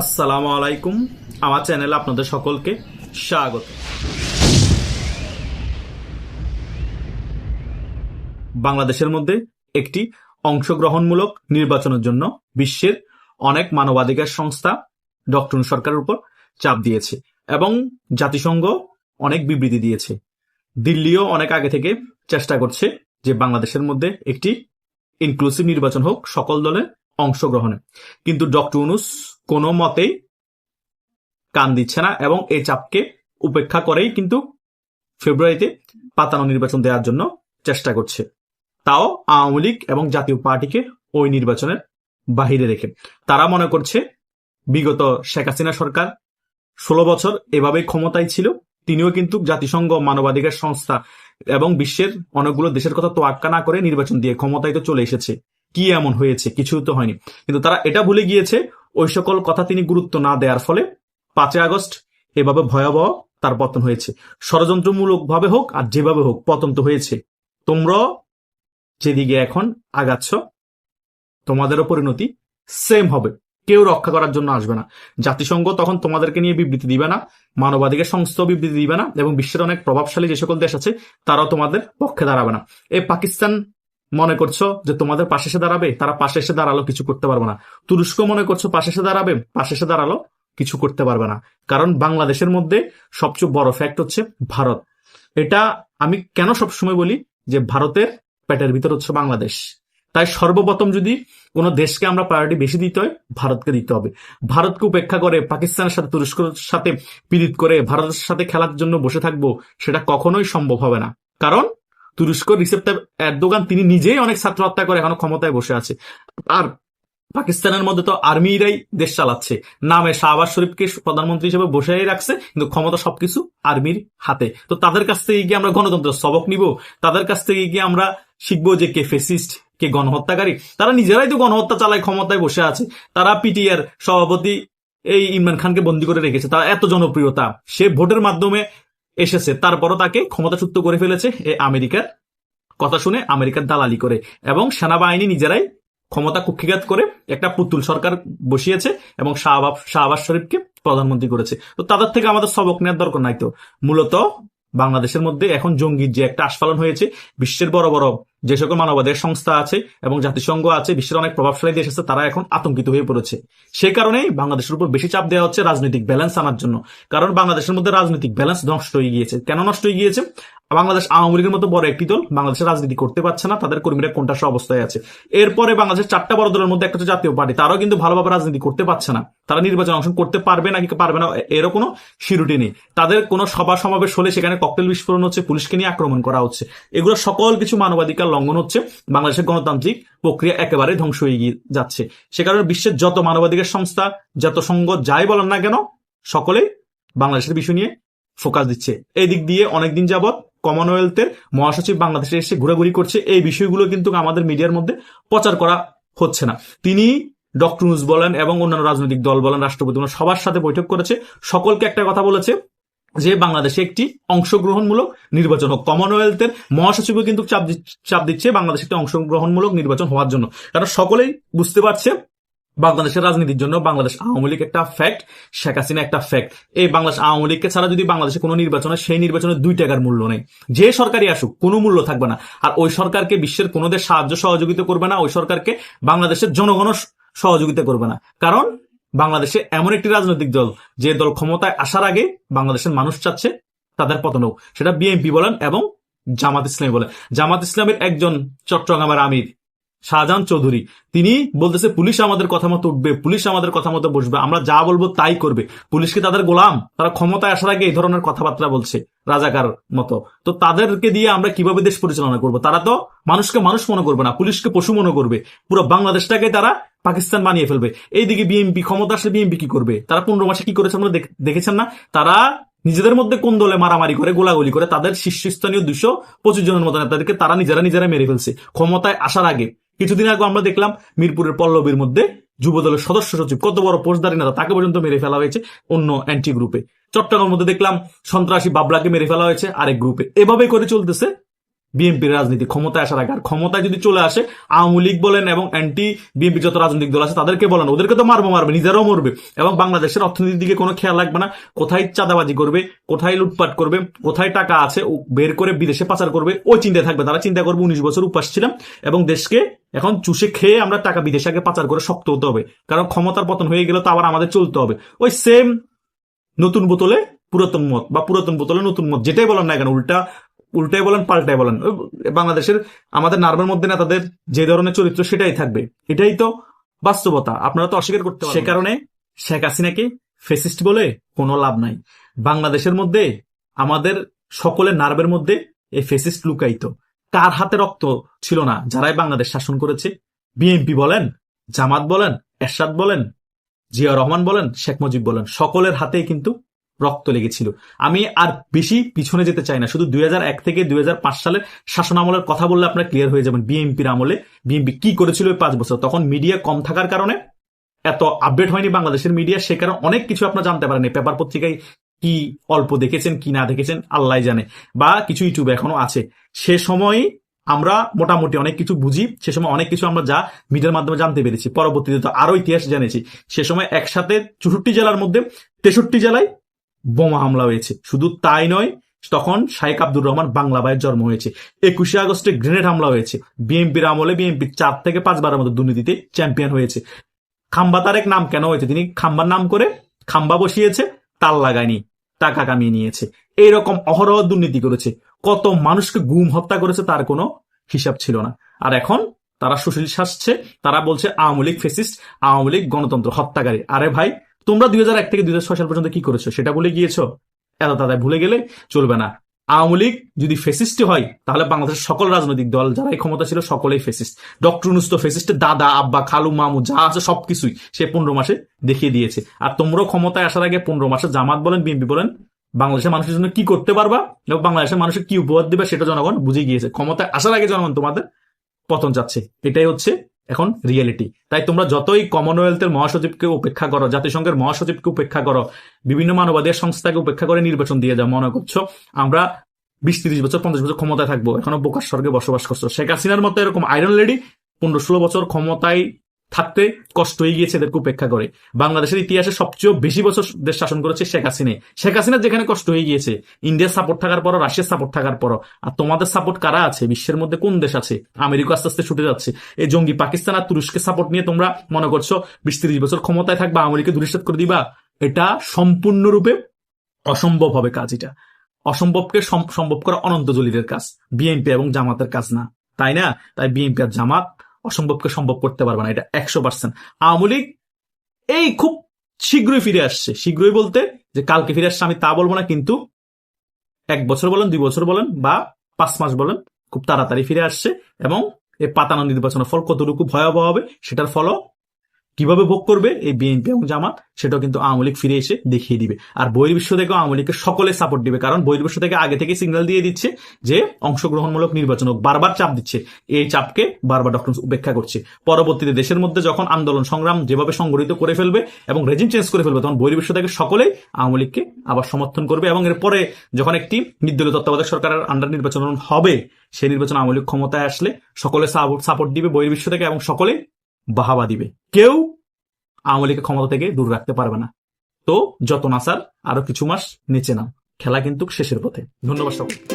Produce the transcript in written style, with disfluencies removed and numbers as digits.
আসসালামু আলাইকুম। আমার চ্যানেলে আপনাদের সকলকে স্বাগত। বাংলাদেশের মধ্যে একটি অংশগ্রহণমূলক নির্বাচনের জন্য বিশ্বের অনেক মানবাধিকার সংস্থা ডক্টর সরকারের উপর চাপ দিয়েছে এবং জাতিসংঘ অনেক বিবৃতি দিয়েছে। দিল্লিও অনেক আগে থেকে চেষ্টা করছে যে বাংলাদেশের মধ্যে একটি ইনক্লুসিভ নির্বাচন হোক সকল দলের অংশগ্রহণে, কিন্তু ডক্টর ইউনূস কোনো মতেই কান দিচ্ছে না এবং এই চাপকে উপেক্ষা করেই কিন্তু ফেব্রুয়ারিতে পাতানো নির্বাচন দেওয়ার জন্য চেষ্টা করছে, তাও আওয়ামী লীগ এবং জাতীয় পার্টিকে ওই নির্বাচনের বাহিরে রেখে। তারা মনে করছে বিগত শেখ হাসিনা সরকার 16 বছর এভাবেই ক্ষমতায় ছিল, তিনিও কিন্তু জাতিসংঘ, মানবাধিকার সংস্থা এবং বিশ্বের অনেকগুলো দেশের কথা তোয়াক্কা না করে নির্বাচন দিয়ে ক্ষমতায় তো চলে এসেছে। কি এমন হয়েছে? কিছু তো হয়নি। কিন্তু তারা এটা ভুলে গিয়েছে ওই সকল কথা তিনি গুরুত্ব না দেওয়ার ফলে 5 আগস্ট এভাবে ভয়াবহ তার পতন হয়েছে। ষড়যন্ত্রমূলক ভাবে হোক আর যেভাবে হোক পতন তো হয়েছে। তোমরা যেদিকে এখন আগাচ্ছ তোমাদেরও পরিণতি সেম হবে, কেউ রক্ষা করার জন্য আসবে না। জাতিসংঘ তখন তোমাদেরকে নিয়ে বিবৃতি দিবে না, মানবাধিকার সংস্থা বিবৃতি দিবে না, এবং বিশ্বের অনেক প্রভাবশালী যে সকল দেশ আছে তারাও তোমাদের পক্ষে দাঁড়াবে না। এই পাকিস্তান মনে করছো যে তোমাদের পাশে এসে দাঁড়াবে, তারা পাশে এসে দাঁড়ালো কিছু করতে পারবে না। তুরস্ক মনে করছো পাশে এসে দাঁড়াবে, পাশে এসে দাঁড়ালো কিছু করতে পারবে না। কারণ বাংলাদেশের মধ্যে সবচেয়ে বড় ফ্যাক্ট হচ্ছে ভারত। এটা আমি কেন সবসময় বলি যে ভারতের পেটের ভিতর হচ্ছে বাংলাদেশ। তাই সর্বপ্রথম যদি কোনো দেশকে আমরা প্রায়োরিটি বেশি দিতে হয়, ভারতকে দিতে হবে। ভারতকে উপেক্ষা করে পাকিস্তানের সাথে, তুরস্কের সাথে পীড়িত করে ভারতের সাথে খেলার জন্য বসে থাকবো, সেটা কখনোই সম্ভব হবে না। কারণ তুরস্ক রিসেপ তাইপ এরদোগান তিনি নিজেই অনেক ছাত্র হত্যা করে এখনো ক্ষমতায় বসে আছে। আর পাকিস্তানের মধ্যে তো আর্মিরাই দেশ চালাচ্ছে, নামে শাহবাজ শরীফকে প্রধানমন্ত্রী হিসেবে বসেই রাখছে, কিন্তু ক্ষমতা সবকিছু আর্মির হাতে। তো তাদের কাছ থেকে গিয়ে আমরা গণতন্ত্রের সবক নিব? তাদের কাছ থেকে গিয়ে আমরা শিখবো যে কে ফেসিস্ট, কে গণহত্যাকারী? তারা নিজেরাই তো গণহত্যা চালায়, ক্ষমতায় বসে আছে। তারা পিটিআর সভাপতি এই ইমরান খানকে বন্দী করে রেখেছে, তার এত জনপ্রিয়তা, সে ভোটের মাধ্যমে এসেছে, তারপরও তাকে ক্ষমতাচ্যুত করে ফেলেছে এই আমেরিকার কথা শুনে, আমেরিকার দালালি করে, এবং সেনাবাহিনী নিজেরাই ক্ষমতা কুক্ষিঘাত করে একটা পুতুল সরকার বসিয়েছে এবং শাহবাজ শরীফকে প্রধানমন্ত্রী করেছে। তো তাদের থেকে আমাদের সবক নেওয়ার দরকার নাই। তো মূলত বাংলাদেশের মধ্যে এখন জঙ্গির যে একটা আস্ফালন হয়েছে, বিশ্বের বড় বড় যে সকল মানবাধিকার সংস্থা আছে এবং জাতিসংঘ আছে, বিশ্বের অনেক প্রভাবশালী দেশ আছে, তারা এখন আতঙ্কিত হয়ে পড়েছে। সেই কারণেই বাংলাদেশের উপর বেশি চাপ দেওয়া হচ্ছে রাজনৈতিক ব্যালেন্স আনার জন্য। কারণ বাংলাদেশের মধ্যে রাজনৈতিক ব্যালেন্স নষ্ট হয়ে গিয়েছে। কেন নষ্ট হয়ে গিয়েছে? বাংলাদেশ আওয়ামী লীগের মতো বড় একটি দল বাংলাদেশের রাজনীতি করতে পারছে না, তাদের কর্মীরা কোনটা অবস্থায় আছে। এরপরে বাংলাদেশের 4টা বড় দলের মধ্যে একটা হচ্ছে জাতীয় পার্টি, তারাও কিন্তু ভালোভাবে রাজনীতি করতে পারছে না। তারা নির্বাচন অংশগ্রহণ করতে পারবে নাকি পারবে না এরও কোনো সিউরিটি নেই। তাদের কোনো সভা সমাবেশ হলে সেখানে ককটেল বিস্ফোরণ হচ্ছে, পুলিশকে নিয়ে আক্রমণ করা হচ্ছে। এগুলো সকল কিছু মানবাধিকার লঙ্ঘন হচ্ছে, বাংলাদেশের গণতান্ত্রিক প্রক্রিয়া একেবারে ধ্বংস হয়ে গিয়ে যাচ্ছে। সে কারণে বিশ্বের যত মানবাধিকার সংস্থা, যত সংঘ যাই বলেন না কেন, সকলেই বাংলাদেশের বিষয় নিয়ে ফোকাস দিচ্ছে। এই দিক দিয়ে অনেকদিন যাবৎ কমনওয়েলথের মহাসচিব বাংলাদেশে এসে ঘোরাঘুরি করছে, এই বিষয়গুলো কিন্তু আমাদের মিডিয়ার মধ্যে প্রচার করা হচ্ছে না। তিনি ডক্টর ইউনূস বলেন এবং অন্যান্য রাজনৈতিক দল বলেন, রাষ্ট্রপতি বলেন, সবার সাথে বৈঠক করেছে, সকলকে একটা কথা বলেছে যে বাংলাদেশে একটি অংশগ্রহণমূলক নির্বাচন হোক। কমনওয়েলথের মহাসচিবও কিন্তু চাপ দিচ্ছে বাংলাদেশে একটি অংশগ্রহণমূলক নির্বাচন হওয়ার জন্য। কারণ সকলেই বুঝতে পারছে বাংলাদেশের রাজনীতির জন্য বাংলাদেশ আওয়ামী লীগ একটা ফ্যাক্ট, শেখ হাসিনা একটা ফ্যাক্ট। এই বাংলাদেশ আওয়ামী লীগকে ছাড়া যদি বাংলাদেশে কোনো নির্বাচন হয়, সেই নির্বাচনের 2 টাকার মূল্য নেই। যে সরকারই আসুক কোনো মূল্য থাকবে না। আর ওই সরকারকে বিশ্বের কোনো দেশ সাহায্য সহযোগিতা করবে না, ওই সরকারকে বাংলাদেশের জনগণ সহযোগিতা করবে না। কারণ বাংলাদেশে এমন একটি রাজনৈতিক দল, যে দল ক্ষমতায় আসার আগে বাংলাদেশের মানুষ চাচ্ছে তাদের পতন হোক। সেটা বিএনপি বলেন এবং জামাত ইসলামী বলেন। জামাত ইসলামের একজন চট্টগ্রামের আমির শাহজাহান চৌধুরী, তিনি বলতেছে পুলিশ আমাদের কথা মতো উঠবে, পুলিশ আমাদের কথা মতো বসবে, আমরা যা বলবো তাই করবে। পুলিশকে তাদের গোলাম? তারা ক্ষমতায় আসার আগে এই ধরনের কথাবার্তা বলছে রাজাকার মতো। তো তাদেরকে দিয়ে আমরা কিভাবে দেশ পরিচালনা করব? তারা তো মানুষকে মানুষ মনে করবে না, পুলিশকে পশু মনে করবে। পুরো বাংলাদেশটাকে তারা পাকিস্তান বানিয়ে ফেলবে। এইদিকে বিএনপি ক্ষমতা আসলে বিএনপি কি করবে? তারা 15 মাসে কি করেছে আমরা দেখেছেন না? তারা নিজেদের মধ্যে কোন দলে মারামারি করে, গোলাগুলি করে, তাদের শীর্ষস্থানীয় 225 জনের মতো নেতাদেরকে তারা নিজেরা মেরে ফেলছে ক্ষমতায় আসার আগে। কিছুদিন আগে আমরা দেখলাম মিরপুরের পল্লবীর মধ্যে যুবদলের সদস্য সচিব, কত বড় পোস্টধারী নেতা, তাকে পর্যন্ত মেরে ফেলা হয়েছে অন্য অ্যান্টি গ্রুপে। চট্টগ্রামের মধ্যে দেখলাম সন্ত্রাসী বাবলাকে মেরে ফেলা হয়েছে আরেক গ্রুপে। এভাবে করে চলতেছে বিএনপির রাজনীতি ক্ষমতায় আসার আগে। আর ক্ষমতায় যদি চলে আসে আওয়ামী লীগ বলেন এবং অ্যান্টি বিএনপি যত রাজনৈতিক দল আছে তাদেরকে বলেন, ওদেরকে তো মারবে, নিজেরাও মরবে, এবং বাংলাদেশের অর্থনীতির দিকে কোনো খেয়াল রাখবে না। কোথায় চাঁদাবাজি করবে, কোথায় লুটপাট করবে, কোথায় টাকা আছে বের করে বিদেশে পাচার করবে, ওই চিন্তায় থাকবে। তারা চিন্তা করবে 19 বছর উপাস ছিলাম এবং দেশকে এখন চুষে খেয়ে আমরা টাকা বিদেশে আগে পাচার করে শক্ত হতে হবে, কারণ ক্ষমতার পতন হয়ে গেলে তো আবার আমাদের চলতে হবে। ওই সেম নতুন বোতলে পুরাতন মত বা পুরাতন বোতলে নতুন মত, যেটাই বলেন না কেন, উল্টাই বলেন পাল্টাই বলেন, বাংলাদেশের আমাদের নার্ভের মধ্যে না তাদের যে ধরনের চরিত্র সেটাই থাকবে। এটাই তো বাস্তবতা, আপনারা তো অস্বীকার করতে পারেন। সে কারণে শেখ হাসিনাকে ফেসিস্ট বলে কোনো লাভ নাই। বাংলাদেশের মধ্যে আমাদের সকলের নার্ভের মধ্যে এই ফেসিস্ট লুকাইতো। কার হাতে রক্ত ছিল না যারাই বাংলাদেশ শাসন করেছে? বিএনপি বলেন, জামাত বলেন, এরশাদ বলেন, জিয়া রহমান বলেন, শেখ মুজিব বলেন, সকলের হাতেই কিন্তু রক্ত লেগেছিল। আমি আর বেশি পিছনে যেতে চাই না, শুধু 2001 থেকে 2005 সালের শাসন আমলের কথা বললে আপনারা ক্লিয়ার হয়ে যাবেন। বিএনপির আমলে বিএনপি কি করেছিল ওই 5 বছর। তখন মিডিয়া কম থাকার কারণে এত আপডেট হয়নি বাংলাদেশের মিডিয়া, সে কারণে অনেক কিছু আপনারা জানতে পারেন। পেপার পত্রিকায় কি অল্প দেখেছেন কি না দেখেছেন আল্লাহ জানে, বা কিছু ইউটিউবে এখনো আছে। সে সময় আমরা মোটামুটি অনেক কিছু বুঝি, সে সময় অনেক কিছু আমরা যা মিডিয়ার মাধ্যমে জানতে পেরেছি, পরবর্তীতে তো আরো ইতিহাস জেনেছি। সে সময় একসাথে 64 জেলার মধ্যে 63 জেলায় বোমা হামলা হয়েছে। শুধু তাই নয়, তখন শাইখ আব্দুর রহমান বাংলা ভাইয়ের জন্ম হয়েছে। 21শে আগস্টে গ্রেনেড হামলা হয়েছে। বিএনপির আমলে বিএনপি 4 থেকে 5 বারের মতো দুর্নীতিতে চ্যাম্পিয়ন হয়েছে। খাম্বা তারেক নাম কেন হয়েছে? তিনি খাম্বার নাম করে খাম্বা বসিয়েছে, তার লাগায়নি, টাকা কামিয়ে নিয়েছে। এইরকম অহরহ দুর্নীতি করেছে, কত মানুষকে গুম হত্যা করেছে তার কোনো হিসাব ছিল না। আর এখন তারা সুশীল শাসছে, তারা বলছে আওয়ামী লীগ ফেসিস্ট, আওয়ামী লীগ গণতন্ত্র হত্যাকারী। আরে ভাই, তোমরা 2001 থেকে 2006 সাল পর্যন্ত কি করেছো সেটা ভুলে গিয়েছো? এত তাদের ভুলে গেলে চলবে না। আওয়ামী লীগ যদি ফেসিস্ট হয় তাহলে বাংলাদেশের সকল রাজনৈতিক দল যারাই ক্ষমতা ছিল সকলেই ফেসিস্ট। ডক্টর ইউনূস তো ফেসিস্টের দাদা, আব্বা, খালু, মামু যা আছে সবকিছুই সে 15 মাসে দেখিয়ে দিয়েছে। আর তোমরাও ক্ষমতায় আসার আগে 15 মাসে জামাত বলেন, বিএনপি বলেন, বাংলাদেশের মানুষের জন্য কি করতে পারবা এবং বাংলাদেশের মানুষের কি উপহার দেবে সেটা জনগণ বুঝে গিয়েছে। ক্ষমতায় আসার আগে জনগণ তোমাদের পতন চাচ্ছে, এটাই হচ্ছে এখন রিয়েলিটি। তাই তোমরা যতই কমনওয়েলথের মহাসচিবকে উপেক্ষা করো, জাতিসংঘের মহাসচিবকে উপেক্ষা করো, বিভিন্ন মানবাধিকার সংস্থাকে উপেক্ষা করে নির্বাচন দিয়ে যাও, মনে করছো আমরা 20-30 বছর 50 বছর ক্ষমতায় থাকবো, এখনো বোকার স্বর্গে বসবাস করছো। শেখ হাসিনার মতো এরকম আয়রন লেডি 15-16 বছর ক্ষমতায় থাকতে কষ্ট হয়ে গিয়েছে এদেরকে উপেক্ষা করে। বাংলাদেশের ইতিহাসে সবচেয়ে বেশি বছর দেশ শাসন করেছে শেখ হাসিনা। শেখ হাসিনার যেখানে কষ্ট হয়ে গিয়েছে, ইন্ডিয়ার সাপোর্ট থাকার পরও, রাশিয়ার সাপোর্ট থাকার পরও, আর তোমাদের সাপোর্ট কারা আছে বিশ্বের মধ্যে? কোন দেশ আছে? আমেরিকা আস্তে আস্তে ছুটে যাচ্ছে। এই জঙ্গি পাকিস্তান আর তুরস্কের সাপোর্ট নিয়ে তোমরা মনে করছো 20-30 বছর ক্ষমতায় থাকবা, আমেরিকা ধূলিসাৎ করে দিবা। এটা সম্পূর্ণরূপে অসম্ভব হবে কাজ। এটা অসম্ভবকে সম্ভব করা অনন্ত জলিলের কাজ, বিএনপি এবং জামাতের কাজ না, তাই না? তাই বিএনপি আর জামাত অসম্ভবকে সম্ভব করতে পারবে না, এটা 100%। আওয়ামী লীগ এই খুব শীঘ্রই ফিরে আসছে। শীঘ্রই বলতে যে কালকে ফিরে আসছে আমি তা বলবো না, কিন্তু 1 বছর বলেন, 2 বছর বলেন বা 5 মাস বলেন, খুব তাড়াতাড়ি ফিরে আসছে। এবং এই পাতানো নির্বাচনের ফল কতটুকু ভয়াবহ হবে সেটার ফলও কিভাবে ভোগ করবে এই বিএনপি এবং জামাত সেটাও কিন্তু আওয়ামী লীগ ফিরে এসে দেখিয়ে দিবে। আর বহির্বিশ্ব থেকে আওয়ামী লীগকে সকলে সাপোর্ট দিবে, কারণ বহির্বিশ্ব থেকে আগে থেকে সিগন্যাল দিয়ে দিচ্ছে যে অংশগ্রহণমূলক নির্বাচন হোক, বারবার চাপ দিচ্ছে। এই চাপকে বারবার ডক্টর উপেক্ষা করছে। পরবর্তীতে দেশের মধ্যে যখন আন্দোলন সংগ্রাম যেভাবে সংগঠিত করে ফেলবে এবং রেজিম চেঞ্জ করে ফেলবে, তখন বহির্বিশ্ব থেকে সকলেই আওয়ামী লীগকে আবার সমর্থন করবে। এবং এরপরে যখন একটি নির্দলীয় তত্ত্বাবধায়ক সরকারের আন্ডার নির্বাচন হবে, সেই নির্বাচন আওয়ামী লীগ ক্ষমতায় আসলে সকলে সাপোর্ট দিবে বহির্বিশ্ব থেকে এবং সকলে বাহাবা দিবে। কেউ আওয়ামী লীগের ক্ষমতা থেকে দূর রাখতে পারবে না। তো যত নাসার আরো কিছু মাস নিচে নাও, খেলা কিন্তু শেষের পথে। ধন্যবাদ সকলকে।